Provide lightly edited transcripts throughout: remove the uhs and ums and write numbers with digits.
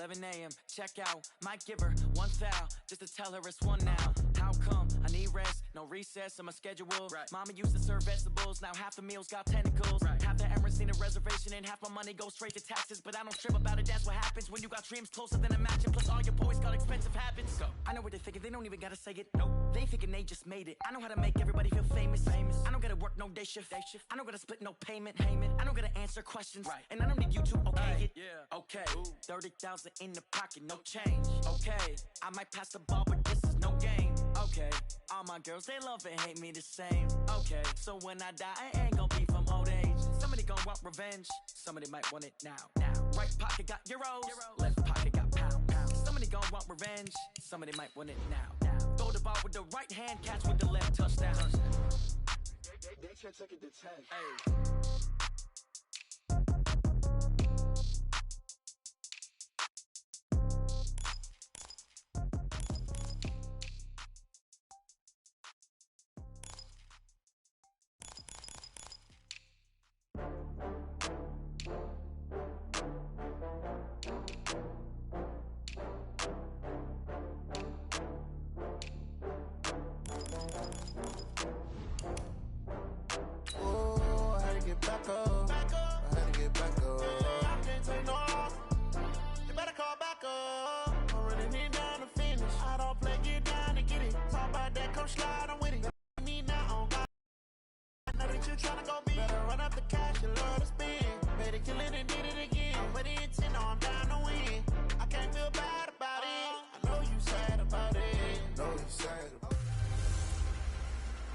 11 a.m. Check out, might give her one foul just to tell her it's one now. How come I need rest? No recess in my schedule. Right. Mama used to serve vegetables, now half the meals got tentacles. Right. Half the Emirates need a reservation and half my money goes straight to taxes. But I don't trip about it, that's what happens when you got dreams closer than a matching. Plus all your boys got expensive habits. Go. I know what they're thinking, they don't even gotta say it. Nope. They thinking they just made it. I know how to make everybody feel famous. I don't gotta work no day shift. I don't gotta split no payment. I don't gotta answer questions. Right. And I don't need you to okay it. Yeah. Okay. 30,000 in the pocket, no change. Okay. I might pass the ball, but this is no game. Okay. All my girls, they love and hate me the same. Okay. So when I die, I ain't gonna be from old age. Somebody gonna want revenge. Somebody might want it now. Right pocket got euros. Left pocket got pounds. Somebody gonna want revenge. Somebody might want it now. Throw the ball with the right hand, catch with the left, touchdown. They can't take it to 10. Hey.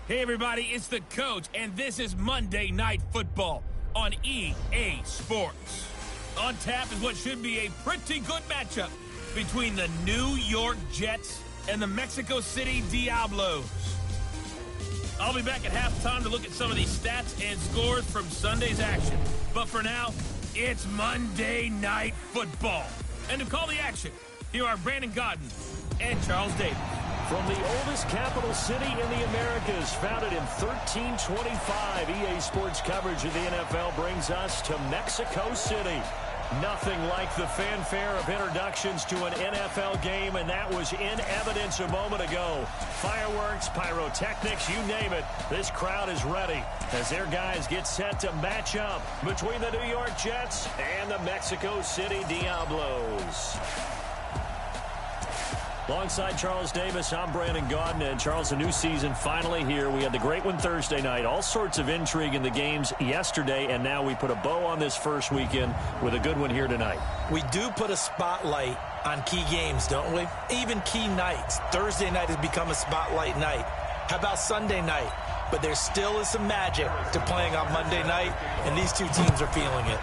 Hey everybody, it's the coach, and this is Monday Night Football on EA Sports. On tap is what should be a pretty good matchup between the New York Jets and the Mexico City Diablos. I'll be back at halftime to look at some of these stats and scores from Sunday's action. But for now, it's Monday Night Football. And to call the action, here are Brandon Godden and Charles Davis. From the oldest capital city in the Americas, founded in 1325, EA Sports coverage of the NFL brings us to Mexico City. Nothing like the fanfare of introductions to an NFL game, and that was in evidence a moment ago. Fireworks, pyrotechnics, you name it. This crowd is ready as their guys get set to match up between the New York Jets and the Mexico City Diablos. Alongside Charles Davis, I'm Brandon Gaudin. And Charles, a new season finally here. We had the great one Thursday night. All sorts of intrigue in the games yesterday, and now we put a bow on this first weekend with a good one here tonight. We do put a spotlight on key games, don't we? Even key nights. Thursday night has become a spotlight night. How about Sunday night? But there still is some magic to playing on Monday night, and these two teams are feeling it.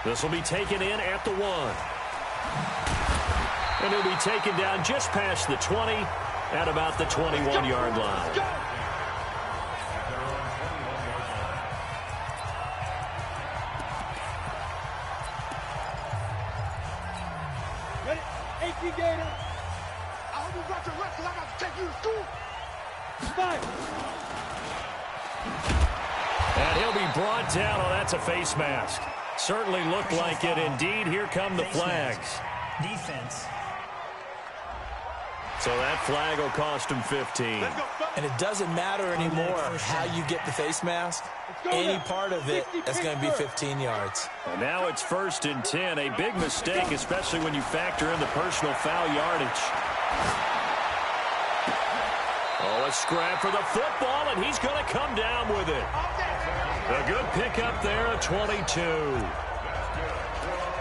This will be taken in at the 1. And he'll be taken down just past the 20 at about the 21-yard line. Ready? AP Gator. I hope you got your rest because I'm about to take you to school. Spike. And he'll be brought down. Oh, that's a face mask. Certainly looked like it. Indeed, here come the flags. Defense. So that flag will cost him 15. And it doesn't matter anymore how you get the face mask. Any part of it is going to be 15 yards. And now it's 1st and 10. A big mistake, especially when you factor in the personal foul yardage. Oh, a scrap for the football, and he's going to come down with it. A good pickup there at 22.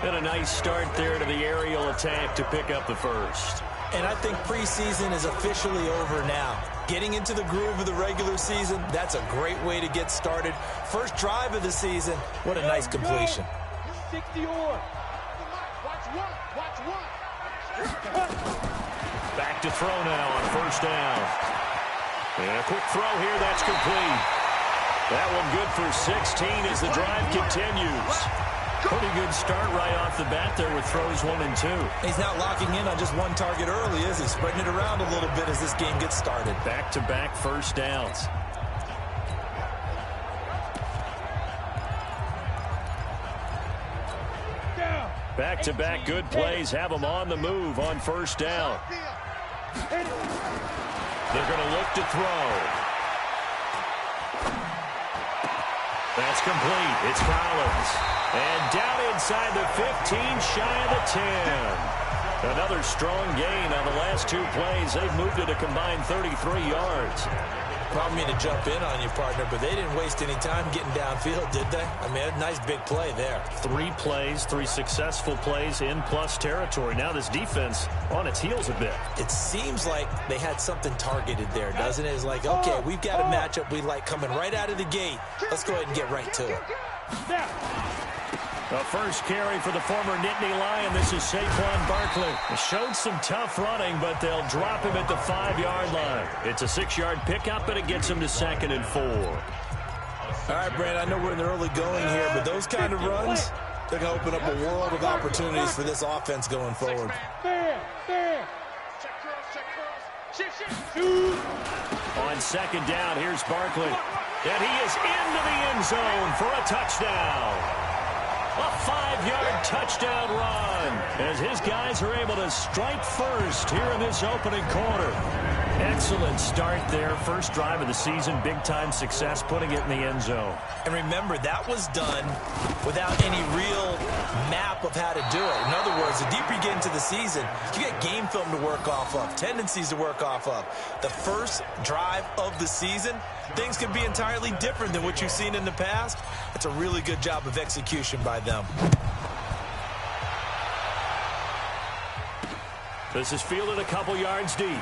And a nice start there to the aerial attack to pick up the first. And I think preseason is officially over now. Getting into the groove of the regular season, that's a great way to get started. First drive of the season, what a nice completion. 60 or. Watch one. Back to throw now on 1st down. And a quick throw here, that's complete. That one good for 16 as the drive continues. Pretty good start right off the bat there with throws 1 and 2. He's not locking in on just one target early, is he? Spreading it around a little bit as this game gets started. Back-to-back first downs. Back-to-back good plays have them on the move on first down. They're going to look to throw. That's complete. It's Collins. And down inside the 15, shy of the 10. Another strong gain on the last two plays. They've moved it a combined 33 yards. I don't mean to jump in on you, partner, but they didn't waste any time getting downfield, did they? I mean, a nice big play there. 3 plays, 3 successful plays in plus territory. Now this defense on its heels a bit. It seems like they had something targeted there, doesn't it? It's like, okay, we've got a matchup we like coming right out of the gate. Let's go ahead and get right to it. The first carry for the former Nittany Lion. This is Saquon Barkley. They showed some tough running, but they'll drop him at the 5-yard line. It's a 6-yard pickup, and it gets him to 2nd and 4. All right, Brand, I know we're in the early going here, but those kind of runs, they're going to open up a world of opportunities for this offense going forward. On 2nd down, here's Barkley. And he is into the end zone for a touchdown. A 5-yard touchdown run as his guys are able to strike first here in this opening quarter. Excellent start there. First drive of the season. Big-time success putting it in the end zone. And remember, that was done without any real map of how to do it. In other words, the deeper you get into the season, you get game film to work off of, tendencies to work off of. The first drive of the season, things can be entirely different than what you've seen in the past. It's a really good job of execution by them. This is fielded a couple yards deep.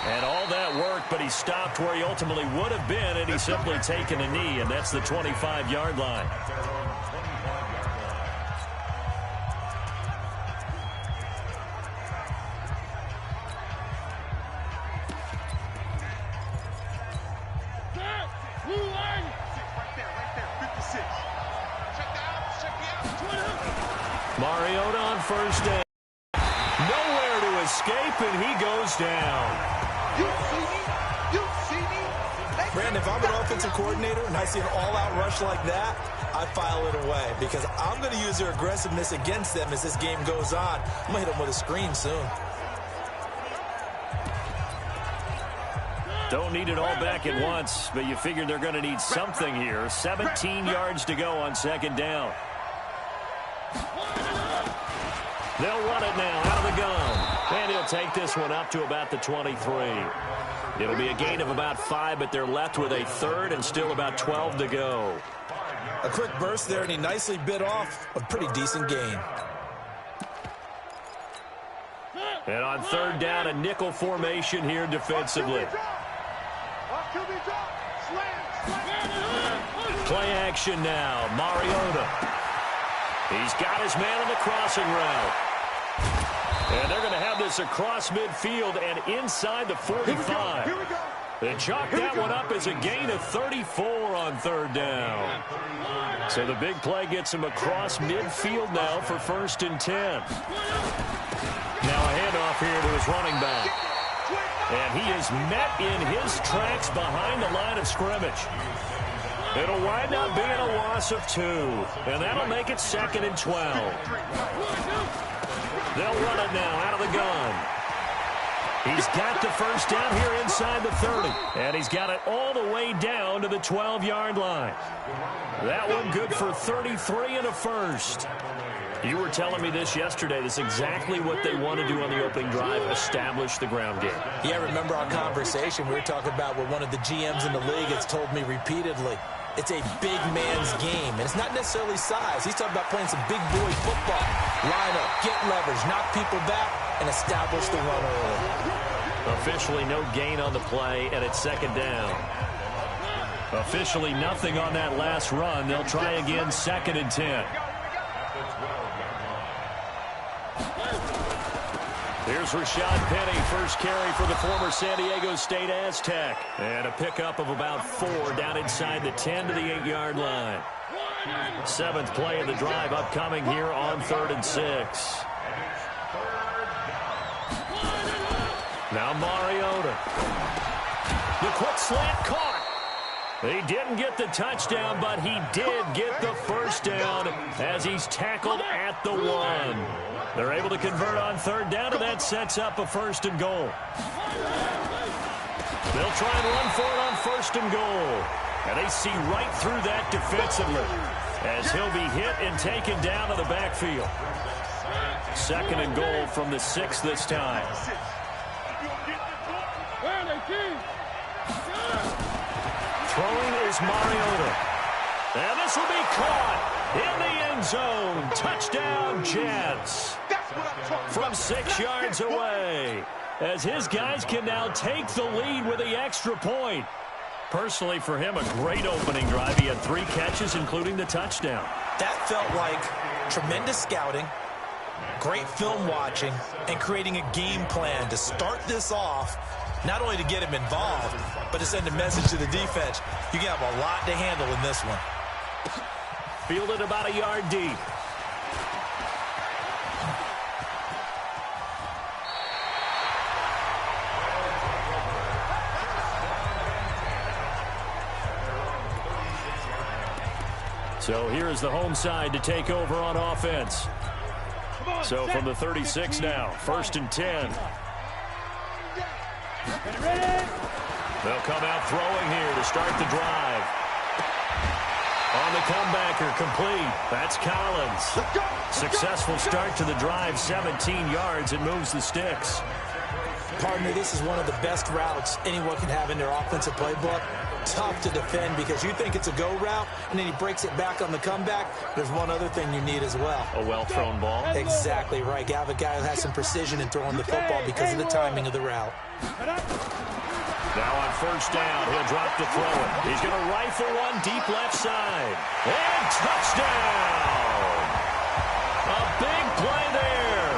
And all that work, but he stopped where he ultimately would have been, and he's simply taken a knee, and that's the 25-yard line. Mariota on first down. Nowhere to escape, and he goes down. You see me? Brandon, if I'm an offensive coordinator and I see an all-out rush like that, I file it away because I'm going to use their aggressiveness against them as this game goes on. I'm going to hit them with a screen soon. Don't need it all back at once, but you figure they're going to need something here. 17 yards to go on 2nd down. They'll run it now out of the gun. And he'll take this one up to about the 23. It'll be a gain of about 5, but they're left with a 3rd and still about 12 to go. A quick burst there, and he nicely bit off a pretty decent gain. And on 3rd down, a nickel formation here defensively. Play action now. Mariota. He's got his man on the crossing route. And they're going to have this across midfield and inside the 45. Here we go. They chalk that one up as a gain of 34 on 3rd down. So the big play gets him across midfield now for 1st and 10. Now a handoff here to his running back. And he is met in his tracks behind the line of scrimmage. It'll wind up being a loss of 2. And that'll make it 2nd and 12. They'll run it now out of the gun. He's got the first down here inside the 30. And he's got it all the way down to the 12-yard line. That one good for 33 and a first. You were telling me this yesterday. This is exactly what they want to do on the opening drive, establish the ground game. Yeah, remember our conversation. We were talking about what one of the GMs in the league has told me repeatedly. It's a big man's game, and it's not necessarily size. He's talking about playing some big boy football. Line up, get leverage, knock people back, and establish the run early. Officially no gain on the play, and it's 2nd down. Officially nothing on that last run. They'll try again, 2nd and 10. Here's Rashad Penny, first carry for the former San Diego State Aztec. And a pickup of about 4 down inside the 10 to the 8-yard line. 7th play of the drive upcoming here on 3rd and 6. Now Mariota. The quick slant caught. He didn't get the touchdown, but he did get the first down as he's tackled at the 1. They're able to convert on third down, and that sets up a 1st and goal. They'll try and run for it on 1st and goal. And they see right through that defensively as he'll be hit and taken down to the backfield. 2nd and goal from the 6 this time. Throwing is Mariota. And this will be caught in the end zone. Touchdown, Jets. From 6 yards away, as his guys can now take the lead with the extra point. Personally, for him, a great opening drive. He had 3 catches, including the touchdown. That felt like tremendous scouting, great film watching, and creating a game plan to start this off, not only to get him involved, but to send a message to the defense. You can have a lot to handle in this one. Fielded about a yard deep. So here is the home side to take over on offense. So from the 36 now, 1st and 10. They'll come out throwing here to start the drive. On the comebacker, complete. That's Collins. Successful start to the drive, 17 yards. It moves the sticks. Pardon me, this is one of the best routes anyone can have in their offensive playbook. Tough to defend because you think it's a go route, and then he breaks it back on the comeback. There's one other thing you need as well. A well-thrown ball. Exactly right. You have a guy who has some precision in throwing the football because of the timing of the route. Now on 1st down, he'll drop to throw it. He's going to rifle one deep left side. And touchdown! A big play there.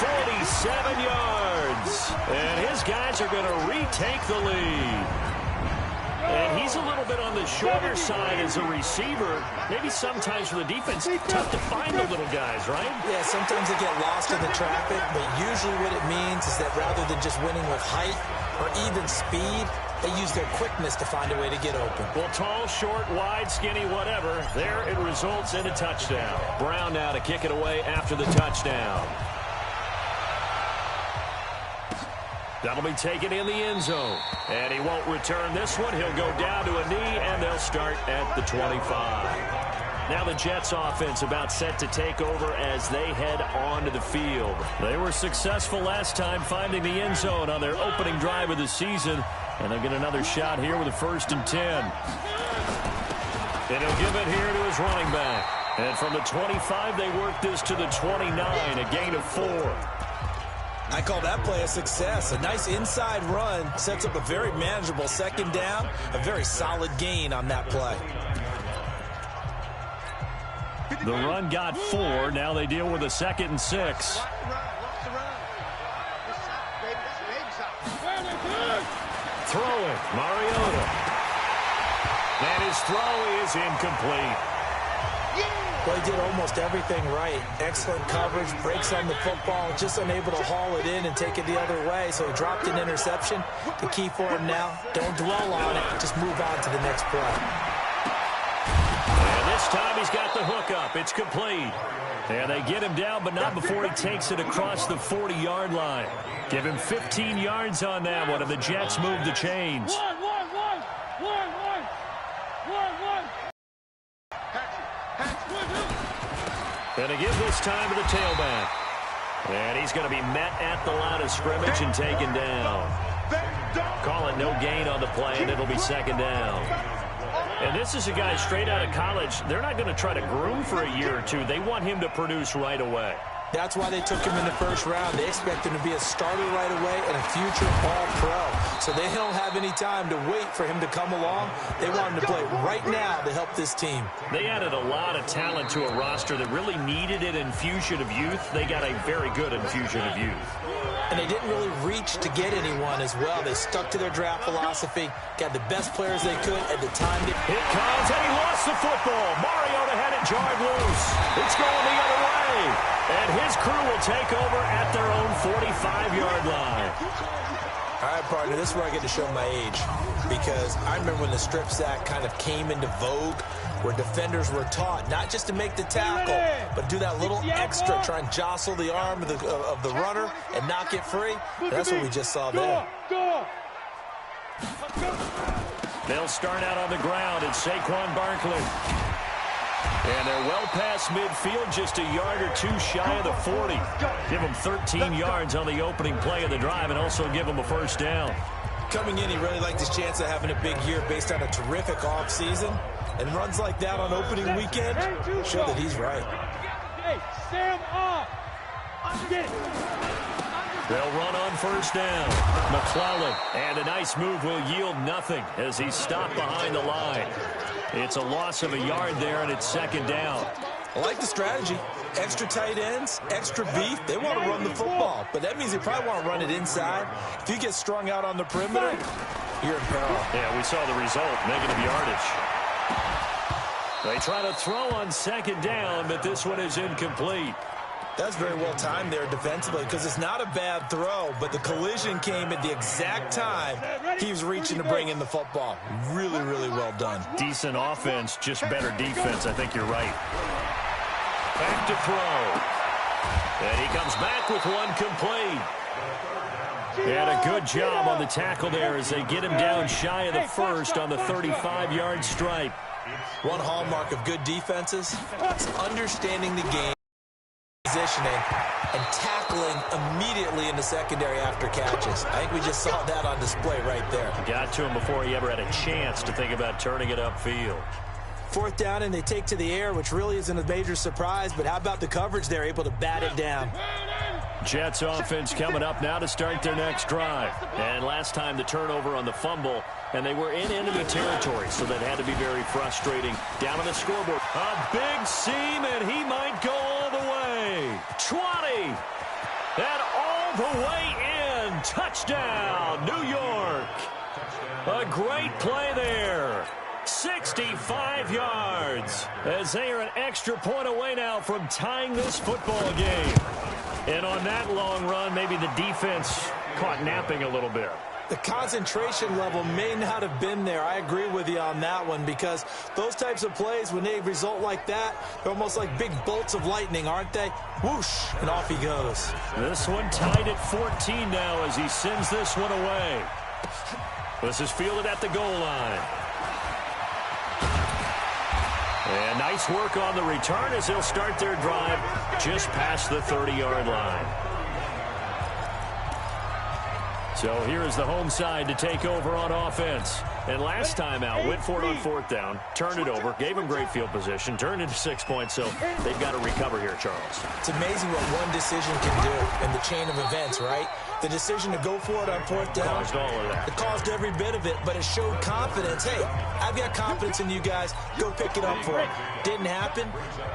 47 yards. And his guys are going to retake the lead. And he's a little bit on the shorter side as a receiver. Maybe sometimes for the defense, tough to find the little guys, right? Yeah, sometimes they get lost in the traffic, but usually what it means is that rather than just winning with height or even speed, they use their quickness to find a way to get open. Well, tall, short, wide, skinny, whatever, there it results in a touchdown. Brown now to kick it away after the touchdown. That'll be taken in the end zone. And he won't return this one. He'll go down to a knee, and they'll start at the 25. Now the Jets offense about set to take over as they head onto the field. They were successful last time finding the end zone on their opening drive of the season. And they'll get another shot here with a 1st and 10. And he'll give it here to his running back. And from the 25, they work this to the 29, a gain of 4. I call that play a success. A nice inside run sets up a very manageable 2nd down, a very solid gain on that play. The run got 4. Now they deal with a 2nd and 6. Throwing, Mariota. And his throw is incomplete. Well, he did almost everything right. Excellent coverage, breaks on the football, just unable to haul it in and take it the other way. So he dropped an interception. The key for him now, don't dwell on it. Just move on to the next play. And this time he's got the hook up. It's complete. And they get him down, but not before he takes it across the 40-yard line. Give him 15 yards on that one, and the Jets move the chains. And they give this time to the tailback. And he's going to be met at the line of scrimmage and taken down. Call it no gain on the play, and it'll be 2nd down. And this is a guy straight out of college. They're not going to try to groom for a year or two. They want him to produce right away. That's why they took him in the 1st round. They expect him to be a starter right away and a future All-Pro. So they don't have any time to wait for him to come along. They want him to play right now to help this team. They added a lot of talent to a roster that really needed an infusion of youth. They got a very good infusion of youth. And they didn't really reach to get anyone as well. They stuck to their draft philosophy, got the best players they could at the time. Here comes, and he lost the football. Mariota had it jarred loose. It's going the other way. And his crew will take over at their own 45-yard line. All right, partner, this is where I get to show my age, because I remember when the strip sack kind of came into vogue, where defenders were taught not just to make the tackle, but do that little extra, try and jostle the arm of the runner and knock it free. That's what we just saw there. They'll start out on the ground. It's Saquon Barkley. And they're well past midfield, just a yard or two shy of the 40. Give them 13 yards on the opening play of the drive and also give them a first down. Coming in, he really liked his chance of having a big year based on a terrific offseason. And runs like that on opening weekend show that he's right. Hey, Sam off. They'll run on first down. McClellan, and a nice move will yield nothing as he's stopped behind the line. It's a loss of a yard there, and it's second down. I like the strategy. Extra tight ends, extra beef. They want to run the football, but that means they probably want to run it inside. If you get strung out on the perimeter, you're in peril. Yeah, we saw the result, negative yardage. They try to throw on second down, but this one is incomplete. That's very well timed there defensively, because it's not a bad throw, but the collision came at the exact time he was reaching to bring in the football. Really, really well done. Decent offense, just better defense. I think you're right. Back to throw. And he comes back with one complete. And a good job on the tackle there as they get him down shy of the first on the 35-yard stripe. One hallmark of good defenses is understanding the game, positioning, and tackling immediately in the secondary after catches. I think we just saw that on display right there. Got to him before he ever had a chance to think about turning it upfield. Fourth down, and they take to the air, which really isn't a major surprise, but how about the coverage there, able to bat it down? Jets offense coming up now to start their next drive. And last time the turnover on the fumble, and they were in enemy territory, so that had to be very frustrating. Down on the scoreboard, a big seam, and he might go all the way. 20, and all the way in. Touchdown, New York. A great play there. 65 yards as they are an extra point away now from tying this football game. And on that long run, maybe the defense caught napping a little bit. The concentration level may not have been there. I agree with you on that one, because those types of plays, when they result like that, they're almost like big bolts of lightning, aren't they? Whoosh, and off he goes. This one tied at 14 now as he sends this one away. This is fielded at the goal line. And nice work on the return as they'll start their drive just past the 30-yard line. So here is the home side to take over on offense. And last time out, went for it on fourth down, turned it over, gave them great field position, turned into 6 points, so they've got to recover here, Charles. It's amazing what one decision can do in the chain of events, right? The decision to go for it on fourth down. Caused all of that. It caused every bit of it, but it showed confidence. Hey, I've got confidence in you guys. Go pick it up for it. Didn't happen.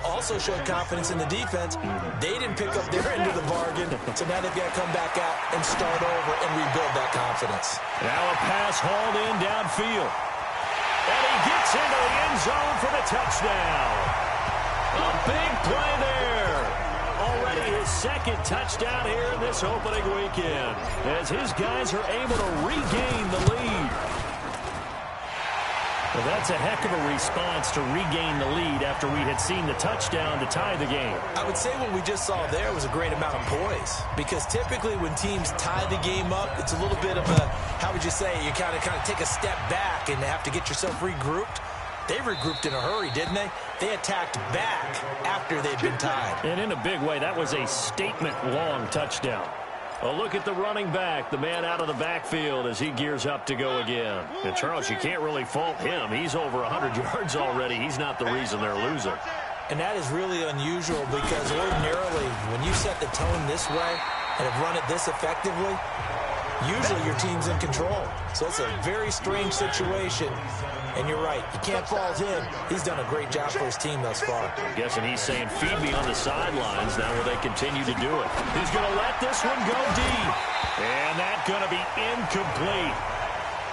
Also showed confidence in the defense. They didn't pick up their end of the bargain, so now they've got to come back out and start over and rebuild that confidence. Now a pass hauled in downfield. And he gets into the end zone for the touchdown. A big play there. Already his second touchdown here in this opening weekend, as his guys are able to regain the lead. Well, that's a heck of a response to regain the lead after we had seen the touchdown to tie the game. I would say what we just saw there was a great amount of poise, because typically when teams tie the game up, it's a little bit of a, how would you say, you kind of take a step back and have to get yourself regrouped. They regrouped in a hurry, didn't they? They attacked back after they'd been tied. And in a big way, that was a statement-long touchdown. A look at the running back, the man out of the backfield as he gears up to go again. And, Charles, you can't really fault him. He's over 100 yards already. He's not the reason they're losing. And that is really unusual, because ordinarily, when you set the tone this way and have run it this effectively, usually your team's in control. So it's a very strange situation. And you're right, you can't fault him. He's done a great job for his team thus far. I'm guessing he's saying, feed me on the sidelines. Now will they continue to do it? He's going to let this one go deep. And that's going to be incomplete.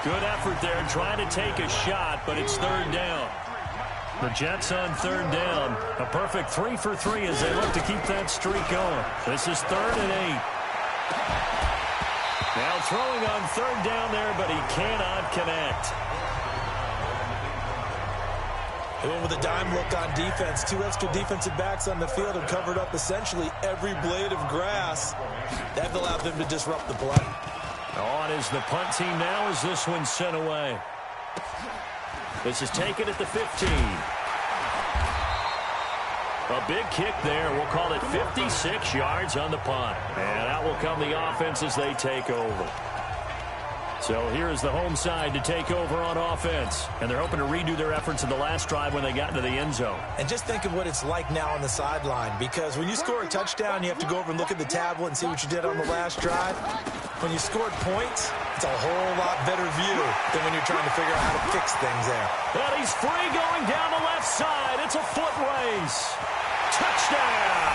Good effort there trying to take a shot, but it's third down. The Jets on third down. A perfect 3 for 3 as they look to keep that streak going. This is 3rd and 8. Now throwing on third down there, but he cannot connect. They went with a dime look on defense. 2 extra defensive backs on the field and covered up essentially every blade of grass. That allowed them to disrupt the play. On is the punt team now as this one's sent away. This is taken at the 15. A big kick there. We'll call it 56 yards on the punt. And out will come the offense as they take over. So here's the home side to take over on offense. And they're hoping to redo their efforts in the last drive when they got into the end zone. And just think of what it's like now on the sideline. Because when you score a touchdown, you have to go over and look at the tablet and see what you did on the last drive. When you scored points, it's a whole lot better view than when you're trying to figure out how to fix things there. And he's free going down the left side. It's a foot race. Touchdown!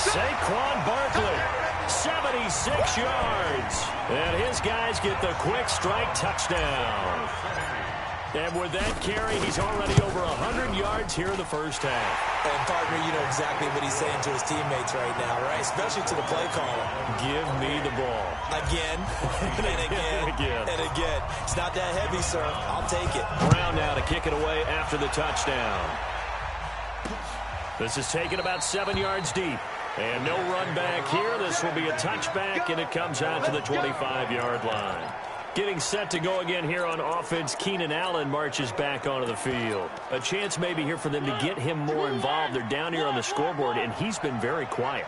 Saquon Barkley, 76 yards. And his guys get the quick strike touchdown. And with that carry, he's already over 100 yards here in the first half. And, partner, you know exactly what he's saying to his teammates right now, right? Especially to the play caller. Give me the ball. Again, and again, and again. It's not that heavy, sir. I'll take it. Brown now to kick it away after the touchdown. This is taken about 7 yards deep. And no run back here. This will be a touchback, and it comes out to the 25-yard line. Getting set to go again here on offense, Keenan Allen marches back onto the field. A chance maybe here for them to get him more involved. They're down here on the scoreboard, and he's been very quiet.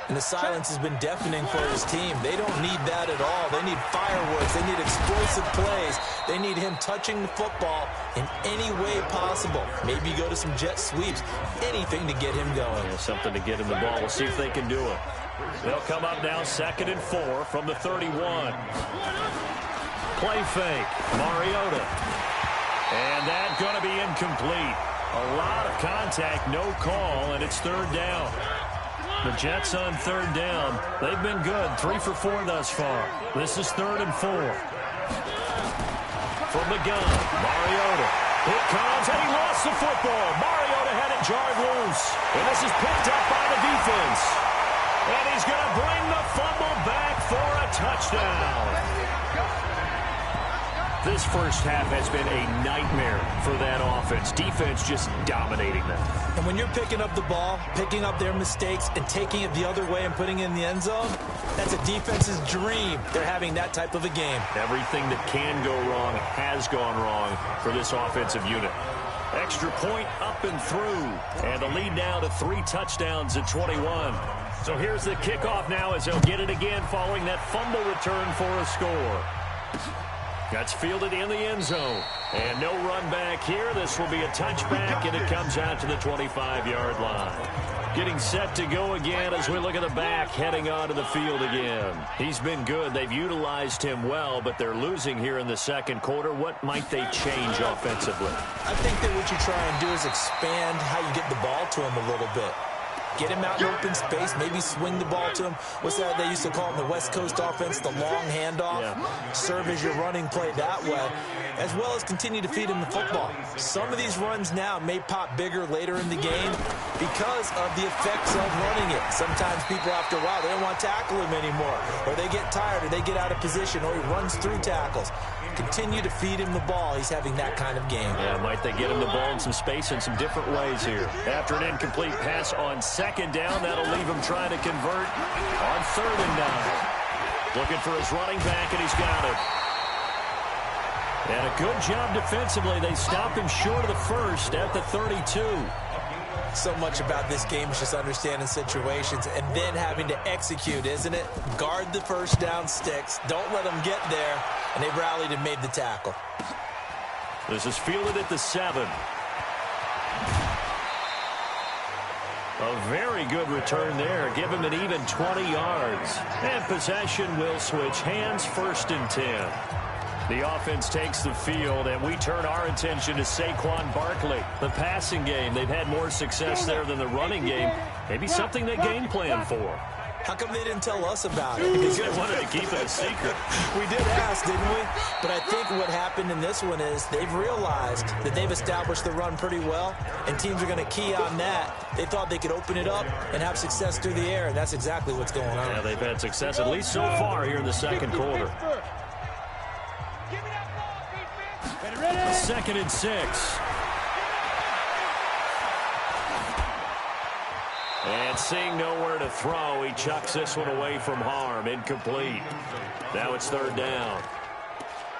And the silence has been deafening for his team. They don't need that at all. They need fireworks. They need explosive plays. They need him touching the football in any way possible. Maybe go to some jet sweeps. Anything to get him going. Yeah, something to get him the ball. We'll see if they can do it. They'll come up now 2nd and 4 from the 31. Play fake, Mariota. And that's going to be incomplete. A lot of contact, no call, and it's 3rd down. The Jets on 3rd down. They've been good, 3 for 4 thus far. This is 3rd and 4. From the gun, Mariota. It comes, and he lost the football. Mariota had it jarred loose. And this is picked up by the defense. And he's going to bring the fumble back for a touchdown. This first half has been a nightmare for that offense. Defense just dominating them. And when you're picking up the ball, picking up their mistakes, and taking it the other way and putting it in the end zone, that's a defense's dream. They're having that type of a game. Everything that can go wrong has gone wrong for this offensive unit. Extra point up and through. And the lead now to 3 touchdowns at 21. So here's the kickoff now as they'll get it again following that fumble return for a score. That's fielded in the end zone. And no run back here. This will be a touchback, and it comes out to the 25-yard line. Getting set to go again as we look at the back heading onto the field again. He's been good. They've utilized him well, but they're losing here in the second quarter. What might they change offensively? I think that what you try and do is expand how you get the ball to him a little bit. Get him out in open space, maybe swing the ball to him. What's that they used to call in the West Coast offense, the long handoff? Yeah. Serve as your running play that way, as well as continue to feed him the football. Some of these runs now may pop bigger later in the game because of the effects of running it. Sometimes people, after a while, they don't want to tackle him anymore, or they get tired, or they get out of position, or he runs through tackles. Continue to feed him the ball. He's having that kind of game. Yeah, might they get him the ball in some space in some different ways here. After an incomplete pass on 2nd down, that'll leave him trying to convert on 3rd and 9. Looking for his running back, and he's got it. And a good job defensively. They stop him short of the first at the 32. So much about this game is just understanding situations and then having to execute, isn't it? Guard the first down sticks. Don't let them get there. And they rallied and made the tackle. This is fielded at the 7. A very good return there. Give him an even 20 yards. And possession will switch hands, 1st and 10. The offense takes the field, and we turn our attention to Saquon Barkley. The passing game, they've had more success there than the running game. Maybe something they game plan for. How come they didn't tell us about it? Because they wanted to keep it a secret. We did ask, didn't we? But I think what happened in this one is they've realized that they've established the run pretty well, and teams are going to key on that. They thought they could open it up and have success through the air, and that's exactly what's going on. Yeah, they've had success, at least so far, here in the second quarter. 2nd and 6. And seeing nowhere to throw, he chucks this one away from harm. Incomplete. Now it's 3rd down.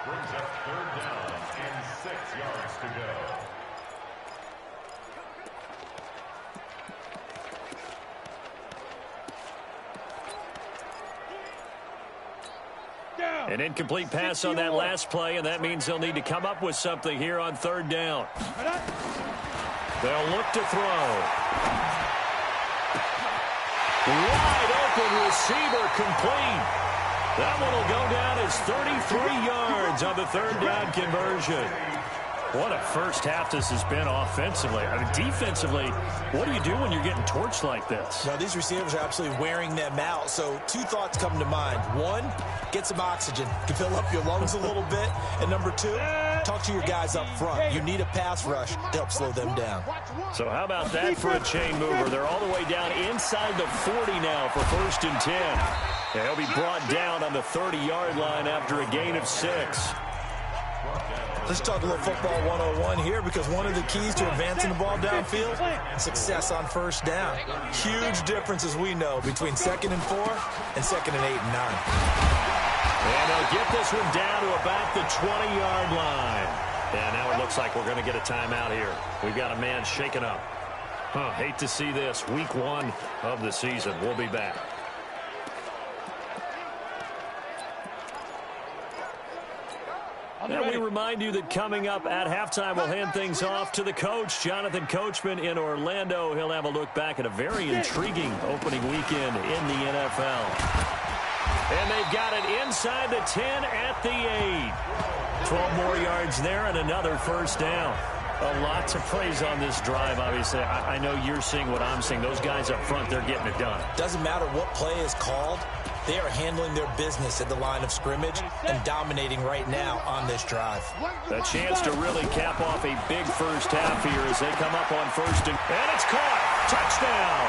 Brings up 3rd down and 6 yards to go. An incomplete pass on that last play, and that means they'll need to come up with something here on 3rd down. They'll look to throw. Wide open receiver complete. That one will go down as 33 yards on the 3rd down conversion. What a first half this has been offensively. I mean, defensively, what do you do when you're getting torched like this? Well, these receivers are absolutely wearing them out. So 2 thoughts come to mind. 1, get some oxygen to fill up your lungs a little bit. And number 2, talk to your guys up front. You need a pass rush to help slow them down. So how about that for a chain mover? They're all the way down inside the 40 now for 1st and 10. They'll be brought down on the 30-yard line after a gain of 6. Let's talk a little football 101 here, because one of the keys to advancing the ball downfield, success on 1st down. Huge difference, as we know, between 2nd and 4 and 2nd and 8 and 9. And they'll get this one down to about the 20-yard line. And now it looks like we're going to get a timeout here. We've got a man shaken up. Hate to see this. Week 1 of the season. We'll be back. And we remind you that coming up at halftime, we'll hand things off to the coach, Jonathan Coachman in Orlando. He'll have a look back at a very intriguing opening weekend in the NFL. And they've got it inside the 10 at the 8. 12 more yards there and another 1st down. A lot to praise on this drive, obviously. I know you're seeing what I'm seeing. Those guys up front, they're getting it done. Doesn't matter what play is called. They are handling their business at the line of scrimmage and dominating right now on this drive. A chance to really cap off a big first half here as they come up on 1st and it's caught. Touchdown.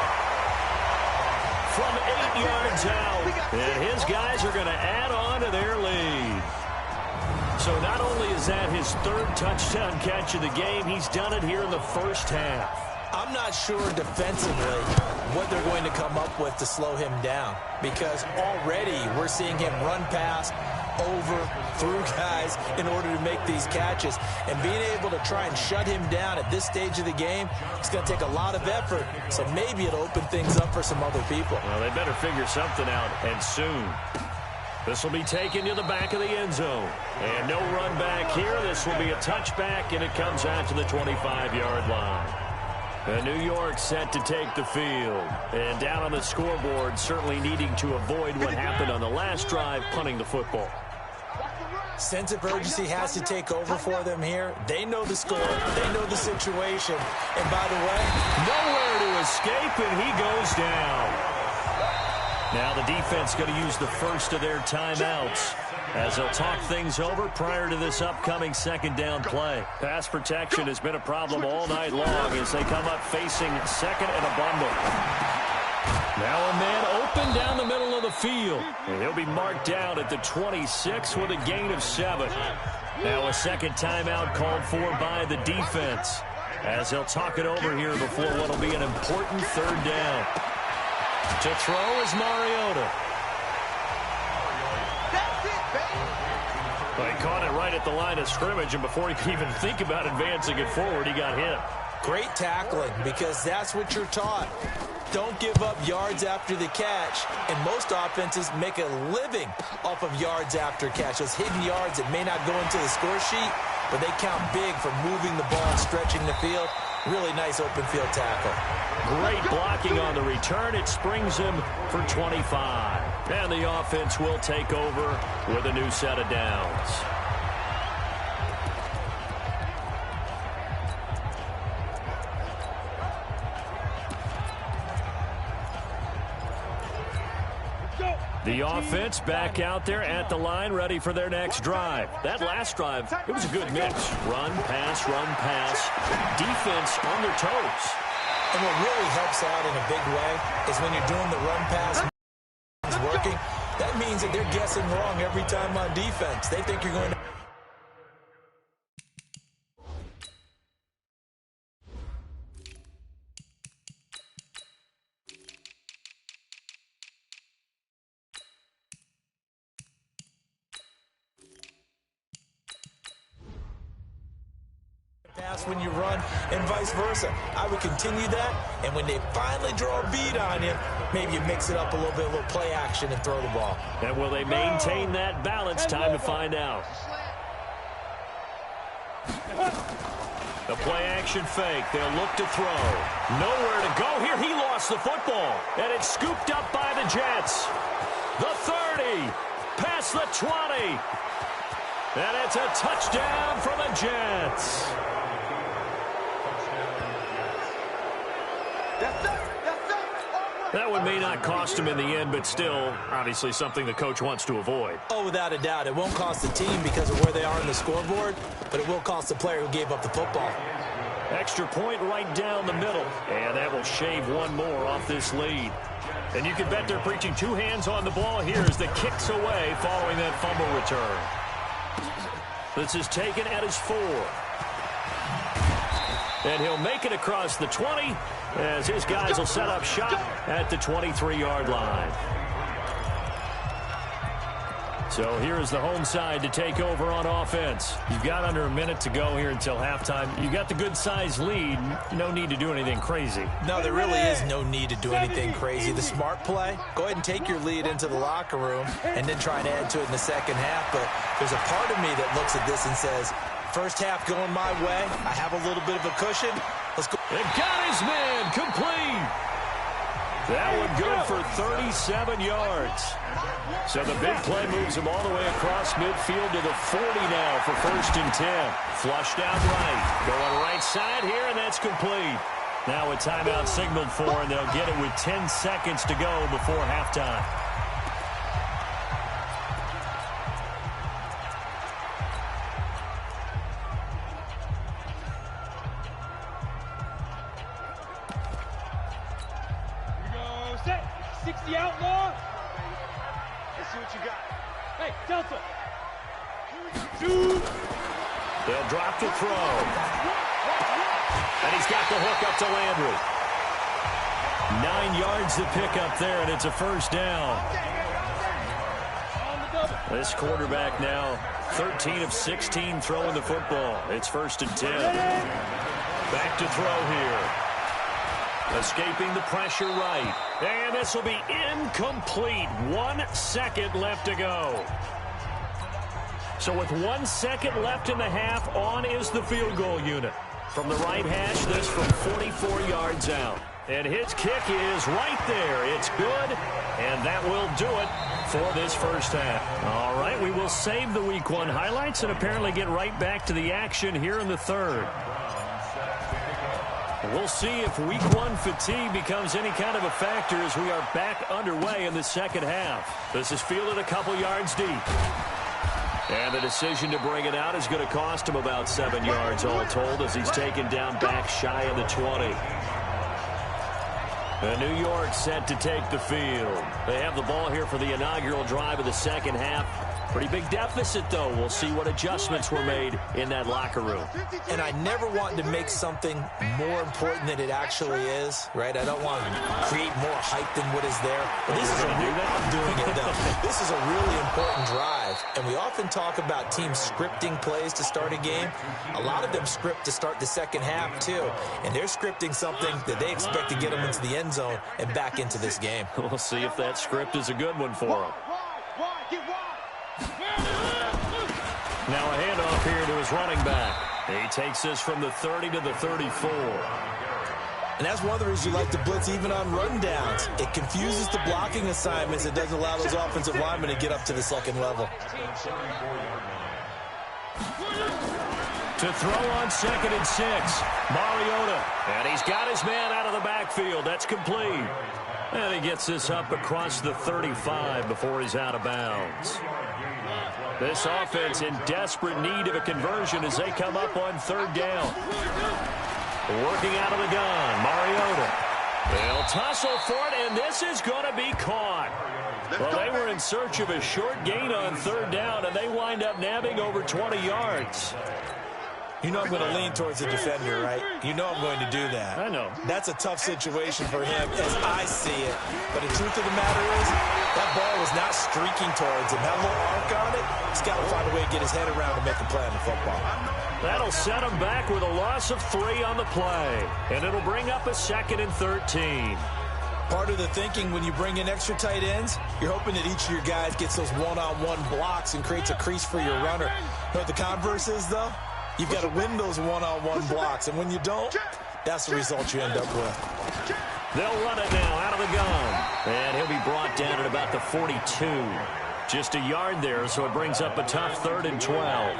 From 8 yards out. And his guys are going to add on to their lead. So not only is that his 3rd touchdown catch of the game, he's done it here in the first half. I'm not sure defensively what they're going to come up with to slow him down, because already we're seeing him run past, over, through guys in order to make these catches. And being able to try and shut him down at this stage of the game, it's going to take a lot of effort. So maybe it'll open things up for some other people. Well, they better figure something out, and soon. This will be taken to the back of the end zone. And no run back here. This will be a touchback, and it comes out to the 25-yard line. New York set to take the field. And down on the scoreboard, certainly needing to avoid what happened on the last drive, punting the football. Sense of urgency has to take over for them here. They know the score. They know the situation. And by the way, nowhere to escape, and he goes down. Now the defense going to use the first of their timeouts as they'll talk things over prior to this upcoming 2nd down play. Pass protection has been a problem all night long as they come up facing 2nd and a bundle. Now a man open down the middle of the field. And he'll be marked down at the 26 with a gain of 7. Now a 2nd timeout called for by the defense as they'll talk it over here before what will be an important 3rd down. To throw is Mariota. Well, he caught it right at the line of scrimmage, and before he could even think about advancing it forward, he got hit. Great tackling, because that's what you're taught. Don't give up yards after the catch, and most offenses make a living off of yards after catch. Those hidden yards that may not go into the score sheet, but they count big for moving the ball and stretching the field. Really nice open field tackle. Great blocking on the return. It springs him for 25. And the offense will take over with a new set of downs. The offense back out there at the line, ready for their next drive. That last drive, it was a good mix. Run, pass, defense on their toes. And what really helps out in a big way is when you're doing the run pass is working, that means that they're guessing wrong every time on defense. They think you're going to... pass when you run and vice versa. I would continue that, and when they finally draw a bead on you, maybe you mix it up a little bit, a little play action and throw the ball. And will they maintain that balance? Time to find out. The play action fake. They'll look to throw. Nowhere to go here. He lost the football, and it's scooped up by the Jets. The 30, past the 20, and it's a touchdown for the Jets. That one may not cost him in the end, but still, obviously something the coach wants to avoid. Oh, without a doubt. It won't cost the team because of where they are on the scoreboard, but it will cost the player who gave up the football. Extra point right down the middle, and that will shave one more off this lead. And you can bet they're preaching two hands on the ball here as the kick's away following that fumble return. This is taken at his 4. And he'll make it across the 20 as his guys will set up shop at the 23-yard line. So here is the home side to take over on offense. You've got under a minute to go here until halftime. You've got the good-sized lead. No need to do anything crazy. No, there really is no need to do anything crazy. The smart play, go ahead and take your lead into the locker room and then try and add to it in the second half. But there's a part of me that looks at this and says, first half going my way. I have a little bit of a cushion. Let's go. It got his man complete. That one good for 37 yards. So the big play moves him all the way across midfield to the 40 now for 1st and 10. Flushed out right. Going right side here, and that's complete. Now a timeout signaled for, and they'll get it with 10 seconds to go before halftime. Outlaw. Let's see what you got. Hey, Delta. They'll drop the throw. And he's got the hook up to Landry. 9 yards to pick up there, and it's a first down. This quarterback now 13 of 16 throwing the football. It's 1st and 10. Back to throw here. Escaping the pressure right. And this will be incomplete. 1 second left to go. So with 1 second left in the half, on is the field goal unit. From the right hash, this from 44 yards out. And his kick is right there. It's good, and that will do it for this first half. All right, we will save the Week 1 highlights and apparently get right back to the action here in the third. We'll see if Week 1 fatigue becomes any kind of a factor as we are back underway in the second half. This is fielded a couple yards deep. And the decision to bring it out is going to cost him about 7 yards all told as he's taken down back shy of the 20. And New York set to take the field. They have the ball here for the inaugural drive of the second half. Pretty big deficit, though. We'll see what adjustments were made in that locker room. And I never want to make something more important than it actually is, right? I don't want to create more hype than what is there. But this is I'm doing it, though. This is a really important drive. And we often talk about teams scripting plays to start a game. A lot of them script to start the second half, too. And they're scripting something that they expect to get them into the end zone and back into this game. We'll see if that script is a good one for them. Now a handoff here to his running back. He takes this from the 30 to the 34. And that's one of the reasons you like to blitz even on rundowns. It confuses the blocking assignments. It doesn't allow those offensive linemen to get up to the second level. To throw on 2nd and 6. Mariota. And he's got his man out of the backfield. That's complete. And he gets this up across the 35 before he's out of bounds. This offense in desperate need of a conversion as they come up on 3rd down. Working out of the gun, Mariota. They'll tussle for it, and this is going to be caught. Well, they were in search of a short gain on 3rd down, and they wind up nabbing over 20 yards. You know I'm going to lean towards the defender, right? You know I'm going to do that. I know. That's a tough situation for him as I see it. But the truth of the matter is, that ball was not streaking towards him. Had a little arc on it. He's got to find a way to get his head around to make a play on the football. That'll set him back with a loss of 3 on the play. And it'll bring up a 2nd and 13. Part of the thinking when you bring in extra tight ends, you're hoping that each of your guys gets those one-on-one blocks and creates a crease for your runner. You know what the converse is, though? You've got to win those one-on-one blocks, and when you don't, that's the result you end up with. They'll run it now out of the gun. And he'll be brought down at about the 42. Just a yard there, so it brings up a tough 3rd and 12.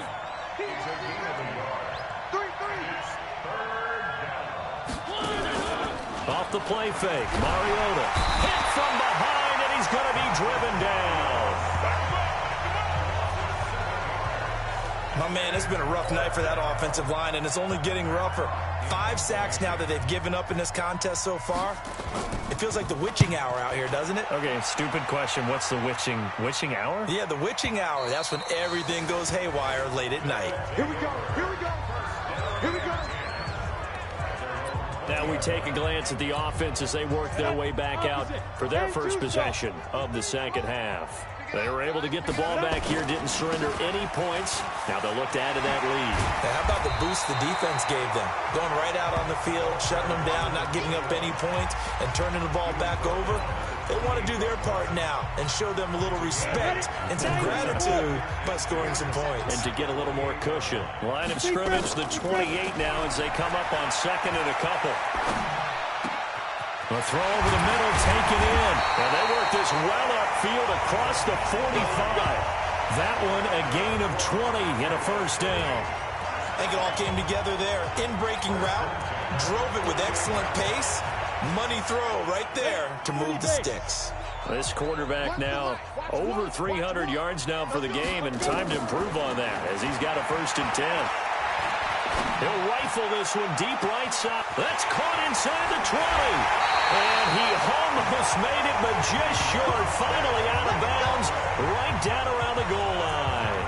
Off the play fake, Mariota. Hit from behind, and he's going to be driven down. My man, it's been a rough night for that offensive line, and it's only getting rougher. 5 sacks now that they've given up in this contest so far. It feels like the witching hour out here, doesn't it? Okay, stupid question. What's the witching hour? Yeah, the witching hour. That's when everything goes haywire late at night. Here we go. Here we go. Here we go. Now we take a glance at the offense as they work their way back out for their first possession of the 2nd half. They were able to get the ball back here, didn't surrender any points. Now they'll look to add to that lead. Now, how about the boost the defense gave them? Going right out on the field, shutting them down, not giving up any points, and turning the ball back over. They want to do their part now and show them a little respect and some gratitude by scoring some points. And to get a little more cushion. Line of scrimmage, the 28 now as they come up on 2nd and a couple. A throw over the middle, taken in. And they work this well upfield across the 45. That one a gain of 20 and a 1st down. I think it all came together there. In-breaking route, drove it with excellent pace. Money throw right there to move the sticks. This quarterback now over 300 yards now for the game, and time to improve on that as he's got a 1st and 10. He'll rifle this one deep right side. That's caught inside the 20. And he almost made it, but just short. Finally out of bounds, right down around the goal line.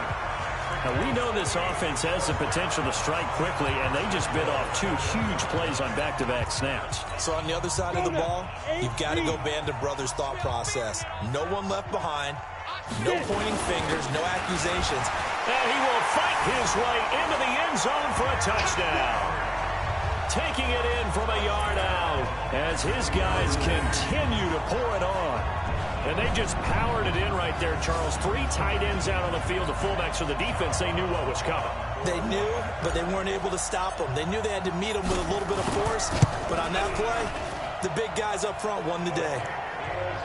Now, we know this offense has the potential to strike quickly, and they just bit off 2 huge plays on back-to-back snaps. So on the other side of the ball, you've got to go Band of Brothers thought process. No one left behind, no pointing fingers, no accusations. And he will fight his way into the end zone for a touchdown. Taking it in from a yard out as his guys continue to pour it on. And they just powered it in right there, Charles. 3 tight ends out on the field. The fullbacks for the defense, they knew what was coming. They knew, but they weren't able to stop them. They knew they had to meet them with a little bit of force. But on that play, the big guys up front won the day.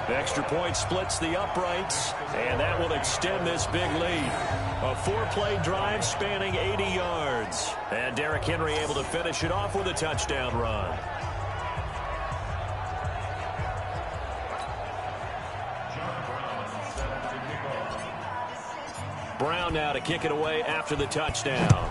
The extra point splits the uprights, and that will extend this big lead. A 4-play drive spanning 80 yards. And Derrick Henry able to finish it off with a touchdown run. Brown now to kick it away after the touchdown.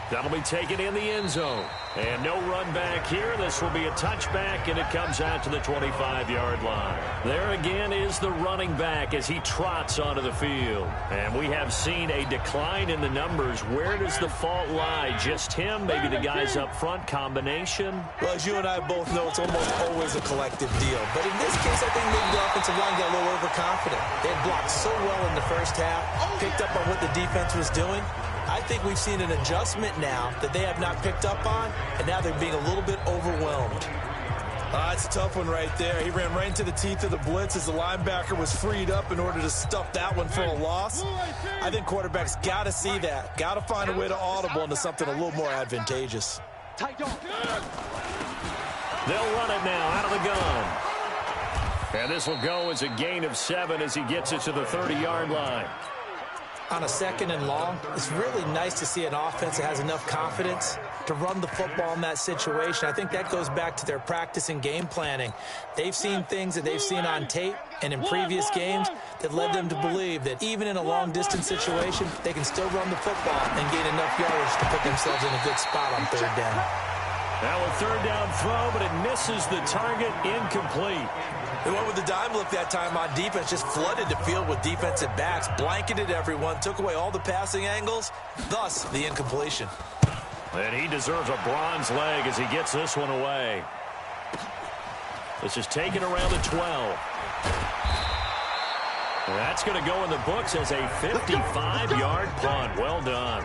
That'll be taken in the end zone. And no run back here. This will be a touchback, and it comes out to the 25-yard line. There again is the running back as he trots onto the field. And we have seen a decline in the numbers. Where does the fault lie? Just him? Maybe the guys up front? Combination? Well, as you and I both know, it's almost always a collective deal. But in this case, I think maybe the offensive line got a little overconfident. They had blocked so well in the first half, picked up on what the defense was doing. I think we've seen an adjustment now that they have not picked up on, and now they're being a little bit overwhelmed. It's a tough one right there. He ran right into the teeth of the blitz as the linebacker was freed up in order to stuff that one for a loss. I think quarterbacks got to see that. Got to find a way to audible into something a little more advantageous. They'll run it now out of the gun. And this will go as a gain of 7 as he gets it to the 30-yard line. on a 2nd and long, it's really nice to see an offense that has enough confidence to run the football in that situation. I think that goes back to their practice and game planning. They've seen things that they've seen on tape and in previous games that led them to believe that even in a long-distance situation, they can still run the football and gain enough yardage to put themselves in a good spot on 3rd down. Now a 3rd down throw, but it misses the target, incomplete. They went with the dime look that time on defense, just flooded the field with defensive backs, blanketed everyone, took away all the passing angles, thus the incompletion. And he deserves a bronze leg as he gets this one away. This is taken around the 12. And that's going to go in the books as a 55-yard punt. Well done.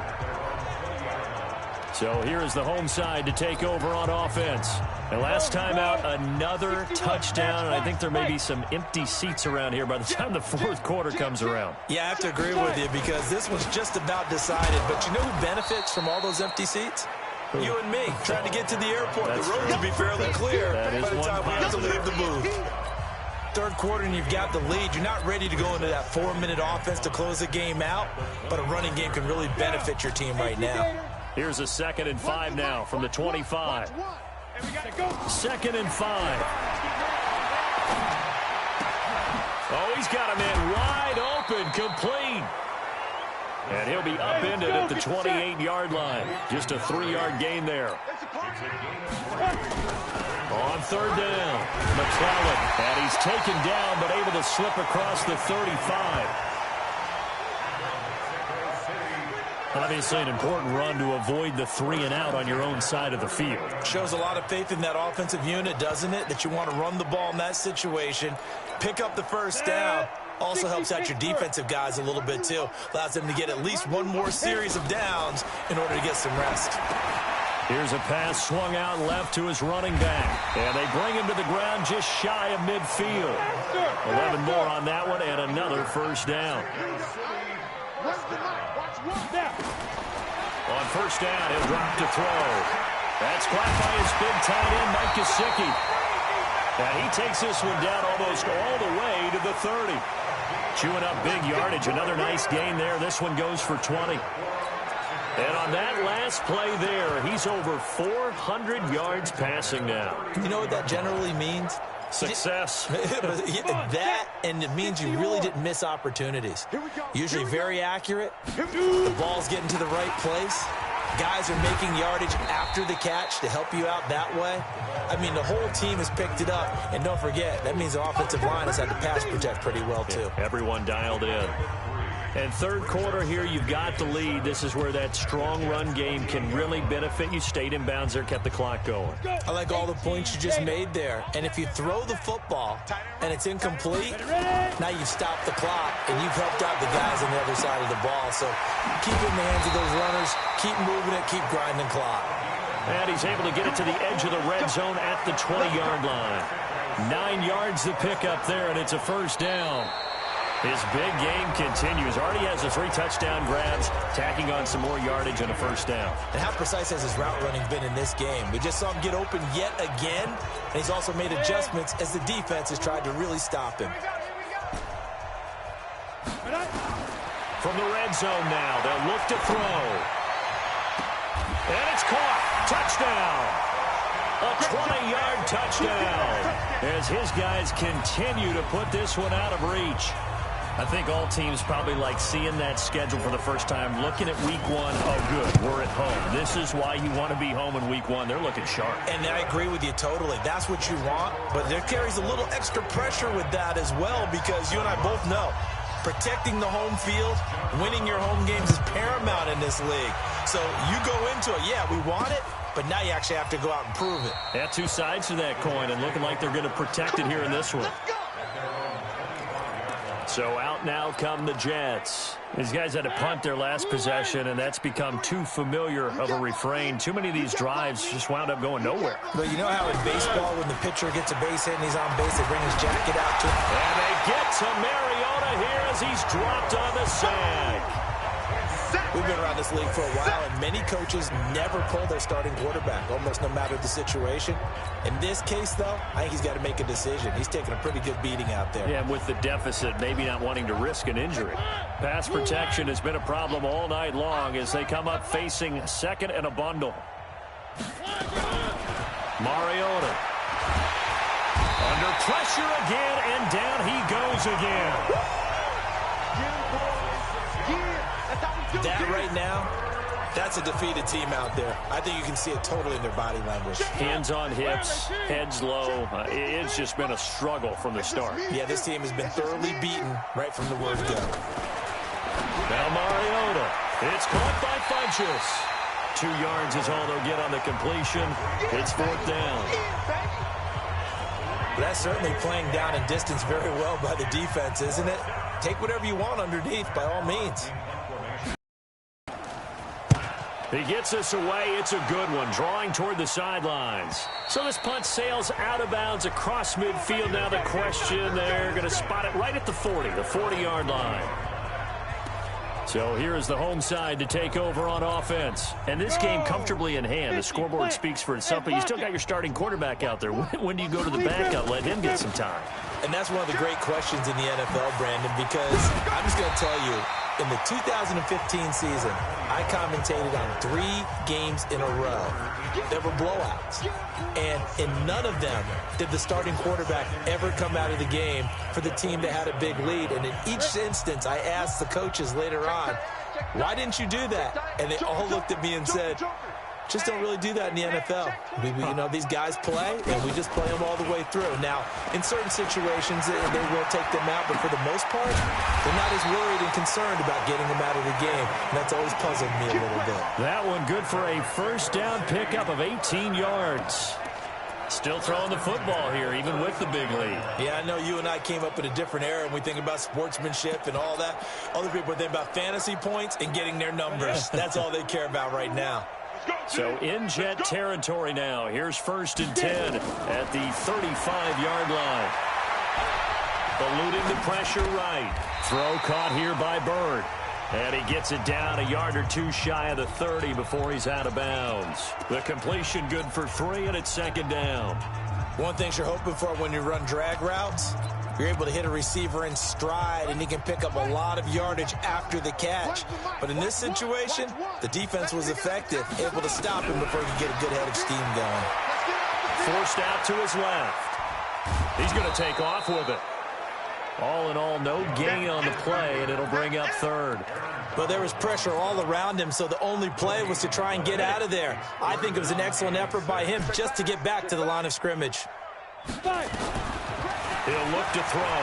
So here is the home side to take over on offense. And last time out, another touchdown. And I think there may be some empty seats around here by the time the 4th quarter comes around. Yeah, I have to agree with you because this was just about decided. But you know who benefits from all those empty seats? You and me, trying to get to the airport. That's the road true. will be fairly clear That by is the time we have to positive. leave the booth. 3rd quarter and you've got the lead. You're not ready to go into that 4-minute offense to close the game out, but a running game can really benefit your team right now. Here's a 2nd and 5 now from the 25. 2nd and 5. Oh, he's got a man wide open, complete. And he'll be upended at the 28-yard line. Just a 3-yard gain there. On 3rd down, McClellan. And he's taken down, but able to slip across the 35. Obviously an important run to avoid the 3-and-out on your own side of the field. Shows a lot of faith in that offensive unit, doesn't it? That you want to run the ball in that situation, pick up the 1st down. Also helps out your defensive guys a little bit, too. Allows them to get at least one more series of downs in order to get some rest. Here's a pass swung out left to his running back. And they bring him to the ground just shy of midfield. 11 more on that one and another 1st down. On 1st down, he'll drop to throw. That's caught by his big tight end, Mike Gesicki. And he takes this one down almost all the way to the 30. Chewing up big yardage. Another nice gain there. This one goes for 20. And on that last play there, he's over 400 yards passing now. You know what that generally means? Success. That, and it means you really didn't miss opportunities. Usually very accurate. The ball's getting to the right place. Guys are making yardage after the catch to help you out that way. I mean, the whole team has picked it up. And don't forget, that means the offensive line has had to pass protect pretty well, too. Yeah, everyone dialed in. And 3rd quarter here, you've got the lead. This is where that strong run game can really benefit you. Stayed in bounds there, kept the clock going. I like all the points you just made there. And if you throw the football and it's incomplete, now you've stopped the clock and you've helped out the guys on the other side of the ball. So keep it in the hands of those runners, keep moving it, keep grinding clock. And he's able to get it to the edge of the red zone at the 20-yard line. 9 yards to pick up there, and it's a 1st down. His big game continues. Already has the 3 touchdown grabs, tacking on some more yardage and a 1st down. And how precise has his route running been in this game? We just saw him get open yet again, and he's also made adjustments as the defense has tried to really stop him. From the red zone now, they'll look to throw. And it's caught. Touchdown. A 20-yard touchdown as his guys continue to put this one out of reach. I think all teams probably like seeing that schedule for the first time, looking at week 1. Oh, good, we're at home. This is why you want to be home in week 1. They're looking sharp. And I agree with you totally. That's what you want, but there carries a little extra pressure with that as well because you and I both know protecting the home field, winning your home games is paramount in this league. So you go into it, yeah, we want it, but now you actually have to go out and prove it. Yeah, 2 sides to that coin, and looking like they're going to protect it here in this one. So out now come the Jets. These guys had to punt their last possession, and that's become too familiar of a refrain. Too many of these drives just wound up going nowhere. But you know how in baseball, when the pitcher gets a base hit and he's on base, they bring his jacket out to him? And they get to Mariota here as he's dropped on the sack. We've been around this league for a while, and many coaches never pull their starting quarterback, almost no matter the situation. In this case, though, I think he's got to make a decision. He's taking a pretty good beating out there. Yeah, with the deficit, maybe not wanting to risk an injury. Pass protection has been a problem all night long as they come up facing second and a bundle. Mariota. Under pressure again, and down he goes again. That right now, that's a defeated team out there. I think you can see it totally in their body language. Hands on hips, heads low. It's just been a struggle from the start. Yeah, this team has been thoroughly beaten right from the word go. Now Mariota. It's caught by Funchess. 2 yards is all they'll get on the completion. It's 4th down. That's certainly playing down and distance very well by the defense, isn't it? Take whatever you want underneath, by all means. He gets us away. It's a good one, drawing toward the sidelines. So this punt sails out of bounds across midfield. Now the question, they're going to spot it right at the 40, the 40-yard line. So here is the home side to take over on offense. And this game comfortably in hand. The scoreboard speaks for itself, but you still got your starting quarterback out there. When do you go to the backup? Let him get some time. And that's one of the great questions in the NFL, Brandon, because I'm just going to tell you, in the 2015 season, I commentated on 3 games in a row. There were blowouts. And in none of them did the starting quarterback ever come out of the game for the team that had a big lead. And in each instance, I asked the coaches later on, why didn't you do that? And they all looked at me and said, just don't really do that in the NFL. You know, these guys play, and we just play them all the way through. Now, in certain situations, they will take them out, but for the most part, they're not as worried and concerned about getting them out of the game. And that's always puzzled me a little bit. That one good for a first down pickup of 18 yards. Still throwing the football here, even with the big lead. Yeah, I know you and I came up in a different era, and we think about sportsmanship and all that. Other people think about fantasy points and getting their numbers. That's all they care about right now. So in Jet territory now. Here's 1st and 10 at the 35-yard line. Eluding the pressure right. Throw caught here by Bird. And he gets it down a yard or 2 shy of the 30 before he's out of bounds. The completion good for 3, and it's 2nd down. One thing you're hoping for when you run drag routes, you're able to hit a receiver in stride, and he can pick up a lot of yardage after the catch. But in this situation, the defense was effective, able to stop him before he could get a good head of steam going. Forced out to his left. He's going to take off with it. All in all, no gain on the play, and it'll bring up 3rd. But there was pressure all around him, so the only play was to try and get out of there. I think it was an excellent effort by him just to get back to the line of scrimmage. He'll look to throw.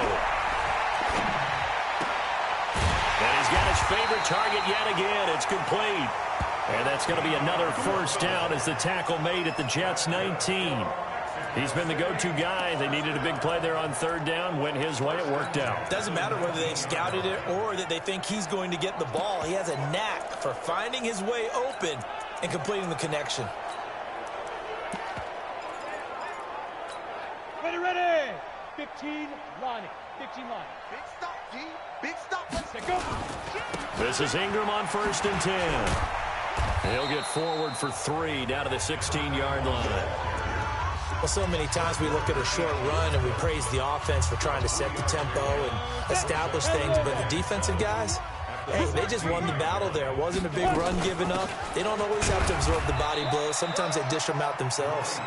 And he's got his favorite target yet again. It's complete. And that's going to be another first down as the tackle made at the Jets' 19. He's been the go-to guy. They needed a big play there on 3rd down. Went his way. It worked out. Doesn't matter whether they've scouted it or that they think he's going to get the ball. He has a knack for finding his way open and completing the connection. Ready. 15 lining. 15 line. Big stop, G. Big stop. Let's go. This is Ingram on 1st and 10. He'll get forward for 3 down to the 16-yard line. Well, so many times we look at a short run and we praise the offense for trying to set the tempo and establish things, but the defensive guys, hey, they just won the battle there. It wasn't a big run given up. They don't always have to absorb the body blows. Sometimes they dish them out themselves.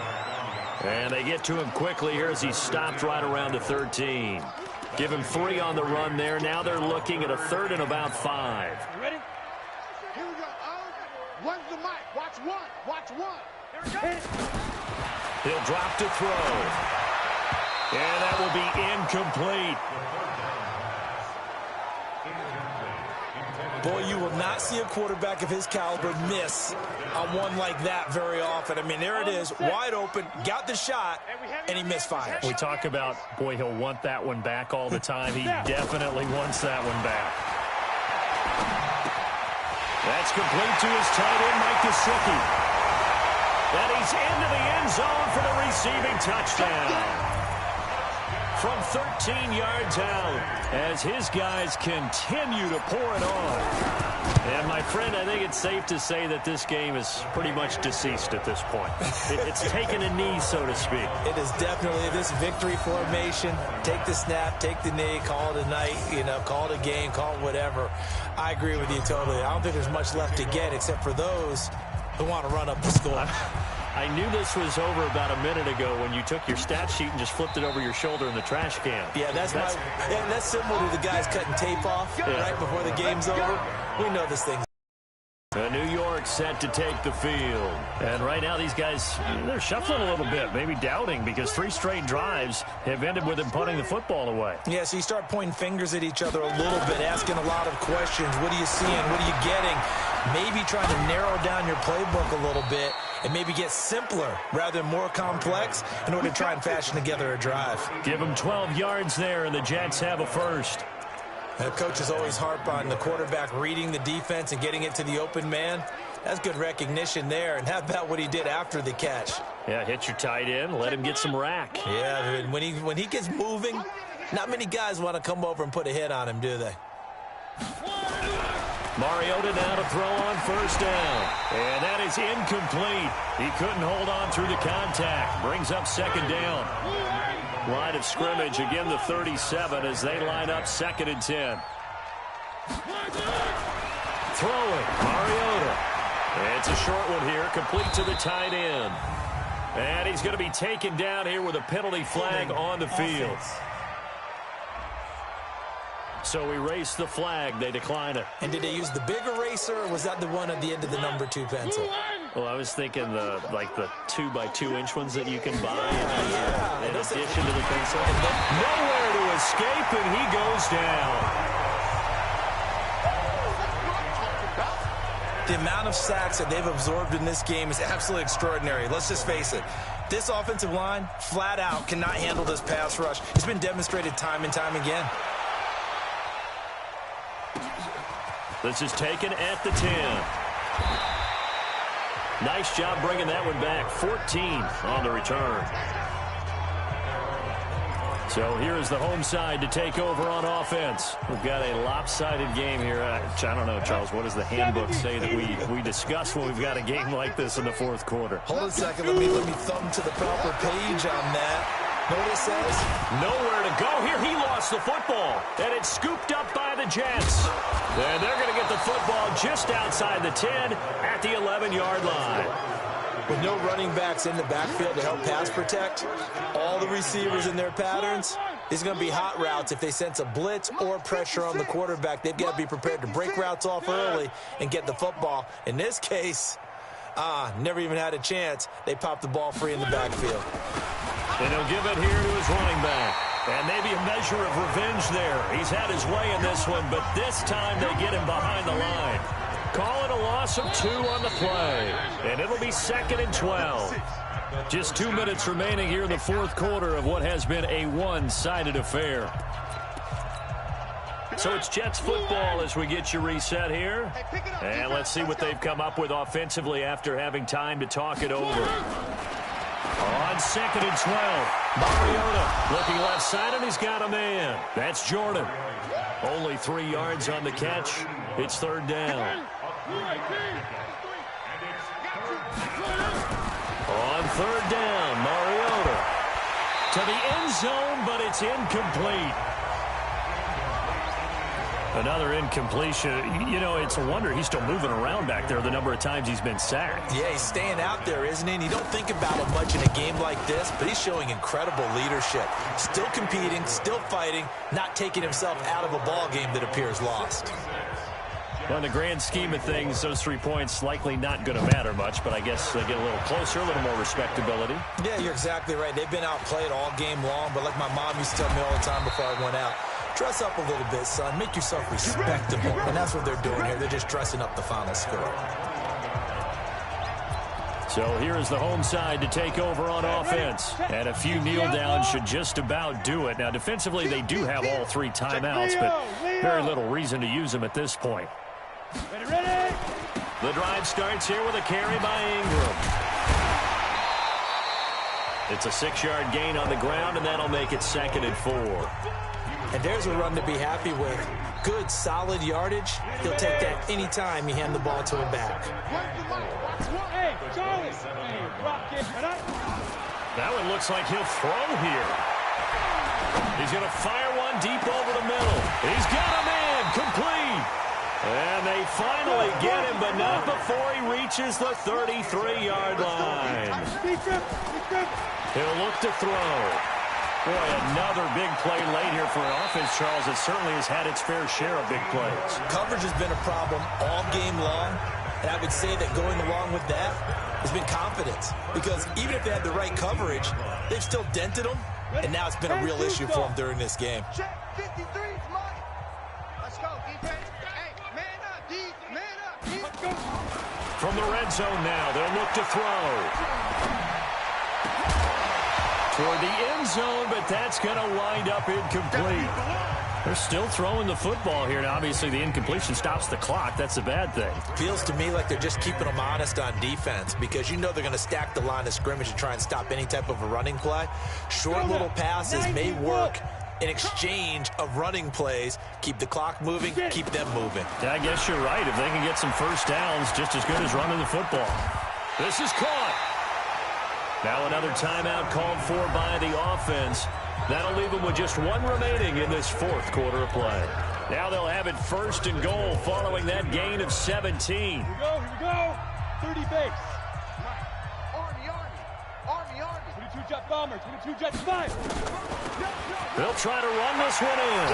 And they get to him quickly here as he stopped right around the 13. Give him 3 on the run there. Now they're looking at a 3rd and about 5. You ready? Here we go. One's the mic. Watch 1. Watch 1. Here we go. He'll drop to throw. And that will be incomplete. Boy, you will not see a quarterback of his caliber miss on one like that very often. I mean, there it is, wide open, got the shot, and he misfires. We talk about, boy, he'll want that one back all the time. He definitely wants that one back. That's complete to his tight end, Mike Gesicki. And he's into the end zone for the receiving touchdown. from 13 yards out as his guys continue to pour it on. And, my friend, I think it's safe to say that this game is pretty much deceased at this point. It's taken a knee, so to speak. It is definitely this victory formation. Take the snap, take the knee, call it a night, call it a game, call it whatever. I agree with you totally. I don't think there's much left to get except for those who want to run up the score. I knew this was over about a minute ago when you took your stat sheet and just flipped it over your shoulder in the trash can. Yeah, that's similar to the guys cutting tape off right before the game's over. We know this thing. New York set to take the field. And right now these guys, they're shuffling a little bit, maybe doubting, because 3 straight drives have ended with them punting the football away. Yeah, so you start pointing fingers at each other a little bit, asking a lot of questions. What are you seeing? What are you getting? Maybe trying to narrow down your playbook a little bit and maybe get simpler rather than more complex in order to try and fashion together a drive. Give them 12 yards there, and the Jets have a first. The coaches always harp on the quarterback reading the defense and getting it to the open man. That's good recognition there. And how about what he did after the catch? Yeah, hit your tight end, let him get some rack. Yeah, when he gets moving, not many guys want to come over and put a hit on him, do they? Mariota now to throw on first down. And that is incomplete. He couldn't hold on through the contact. Brings up second down. Line of scrimmage, again the 37 as they line up 2nd and 10. Throwing, Mariota. It's a short one here, complete to the tight end. And he's going to be taken down here with a penalty flag on the field. So we race the flag. They decline it. And did they use the big eraser, or was that the one at the end of the number 2 pencil? Well, I was thinking the 2-by-2-inch ones that you can buy in addition to the pencil. Nowhere to escape, and he goes down. The amount of sacks that they've absorbed in this game is absolutely extraordinary. Let's just face it. This offensive line, flat out, cannot handle this pass rush. It's been demonstrated time and time again. This is taken at the 10. Nice job bringing that one back. 14 on the return. So here is the home side to take over on offense. We've got a lopsided game here. I don't know, Charles, what does the handbook say that we discuss when we've got a game like this in the 4th quarter? Hold on a second. Let me thumb to the proper page on that. Know what it says? Nowhere to go. Here he lost the football, and it's scooped up by the Jets. And they're going to get the football just outside the 10 at the 11-yard line. With no running backs in the backfield to help pass protect, all the receivers in their patterns, these are going to be hot routes. If they sense a blitz or pressure on the quarterback, they've got to be prepared to break routes off early and get the football. In this case, never even had a chance. They popped the ball free in the backfield. And he'll give it here to his running back. And maybe a measure of revenge there. He's had his way in this one, but this time they get him behind the line. Call it a loss of 2 on the play. And it'll be 2nd and 12. Just 2 minutes remaining here in the 4th quarter of what has been a one-sided affair. So it's Jets football as we get you reset here. And let's see what they've come up with offensively after having time to talk it over. On 2nd and 12, Mariota looking left side, and he's got a man. That's Jordan. Only 3 yards on the catch. It's 3rd down. On 3rd down, Mariota to the end zone, but it's incomplete. Another incompletion. You know, it's a wonder he's still moving around back there the number of times he's been sacked. Yeah, he's staying out there, isn't he? And you don't think about it much in a game like this, but he's showing incredible leadership. Still competing, still fighting, not taking himself out of a ball game that appears lost. Well, in the grand scheme of things, those 3 points likely not going to matter much, but I guess they get a little closer, a little more respectability. Yeah, you're exactly right. They've been outplayed all game long, but like my mom used to tell me all the time before I went out, dress up a little bit, son. Make yourself respectable. And that's what they're doing here. They're just dressing up the final score. So here is the home side to take over on offense. And a few kneel downs should just about do it. Now, defensively, they do have all 3 timeouts, but very little reason to use them at this point. Ready? The drive starts here with a carry by Ingram. It's a 6-yard gain on the ground, and that'll make it 2nd and 4. And there's a run to be happy with. Good, solid yardage. He'll take that anytime you hand the ball to him back. Hey, Charlie! Hey, rock it. That one looks like he'll throw here. He's going to fire one deep over the middle. He's got him in, complete. And they finally get him, but not before he reaches the 33-yard line. He'll look to throw. Boy, another big play late here for an offense, Charles. It certainly has had its fair share of big plays. Coverage has been a problem all game long, and I would say that going along with that has been confidence. Because even if they had the right coverage, they've still dented them, and now it's been a real issue for them during this game. Check 53's money. Let's go, defense. Hey, man up, D. Man up, D. Let's go. From the red zone now, they'll look to throw. Toward the end zone, but that's going to wind up incomplete. They're still throwing the football here, and obviously the incompletion stops the clock. That's a bad thing. Feels to me like they're just keeping them honest on defense because you know they're going to stack the line of scrimmage and try and stop any type of a running play. Short little passes may work in exchange of running plays. Keep the clock moving, keep them moving. Yeah, I guess you're right. If they can get some first downs, just as good as running the football. This is caught. Now another timeout called for by the offense. That'll leave them with just one remaining in this 4th quarter of play. Now they'll have it 1st and goal following that gain of 17. Here we go. 30 base. Army. 22 jet bomber, 22 jet five. They'll try to run this one in.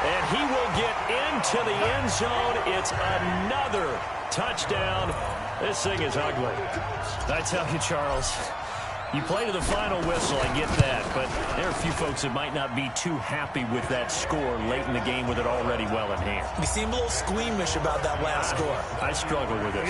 And he will get into the end zone. It's another touchdown. This thing is ugly. I tell you, Charles, you play to the final whistle, I get that, but there are a few folks that might not be too happy with that score late in the game with it already well in hand. You seem a little squeamish about that last score. I struggle with it.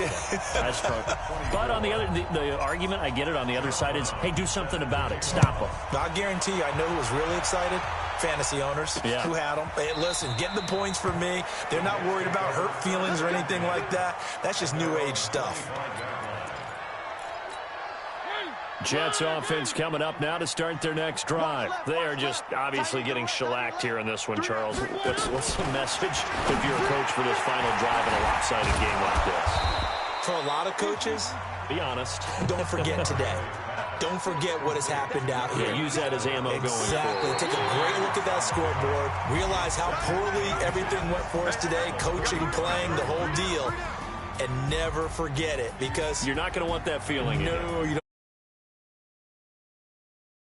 I struggle. But on the other, the argument, I get it, on the other side is, hey, do something about it. Stop them. I guarantee you, I know who was really excited. Fantasy owners who had them. Hey, listen, get the points for me. They're not worried about hurt feelings or anything like that. That's just new age stuff. Jets offense coming up now to start their next drive. They are just obviously getting shellacked here in this one, Charles. What's the message if you're a coach for this final drive in a lopsided game like this? For a lot of coaches, be honest. Don't forget today. Don't forget what has happened out here. Yeah, use that as ammo going forward. Exactly. Take a great look at that scoreboard. Realize how poorly everything went for us today. Coaching, playing, the whole deal. And never forget it because you're not going to want that feeling. No, you don't.